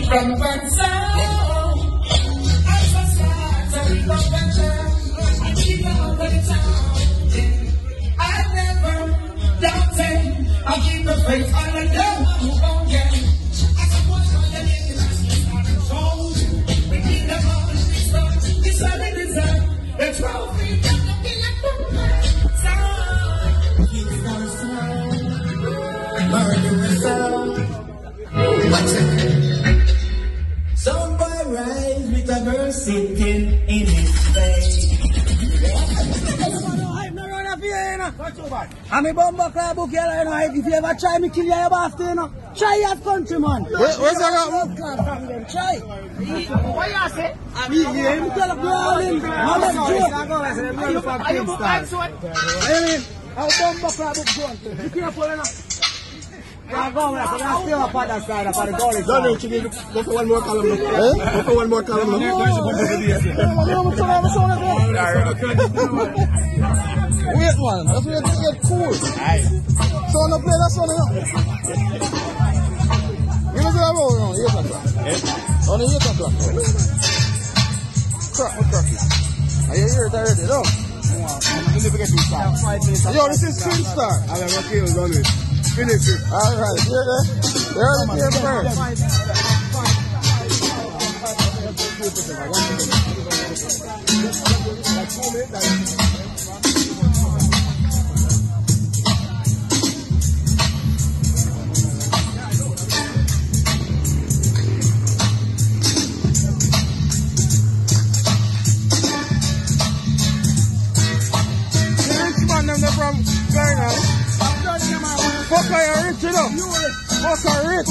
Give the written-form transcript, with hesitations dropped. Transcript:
From the sound, I'm so sad, so we love that child. I keep on the town. I never doubted. I keep the faith, I never move on again. I suppose I'm the nigga, so we need them all in this stuff. This is the design, the trophy, the sound. Keep on sound, murderous sound. What's it? Some boy rise with a girl sitting in his face. I'm a bomber club book here, you know. If you ever try me, kill you after, you know. Try your countryman. Where's that? Try. What you say? I'm here. I'm tell a girl in. I'm a joke. Are you book Kingston? I'm a bomber club book going. You can't pull it up. I'm going to steal up on that side of the goal. No, you need to go for one more column. Go for one more column. Wait, man. That's where you get cool. So, on the play that song, you know what I'm on 8 o'clock. On the 8 o'clock. Crack. Are you here already, no? Yo, this is Twin Star. I'm going to kill on it. Finish it. All right, here they are. There it first. Rich man, them from Ghana. Fuck, I rich, you know. Fuck, I rich.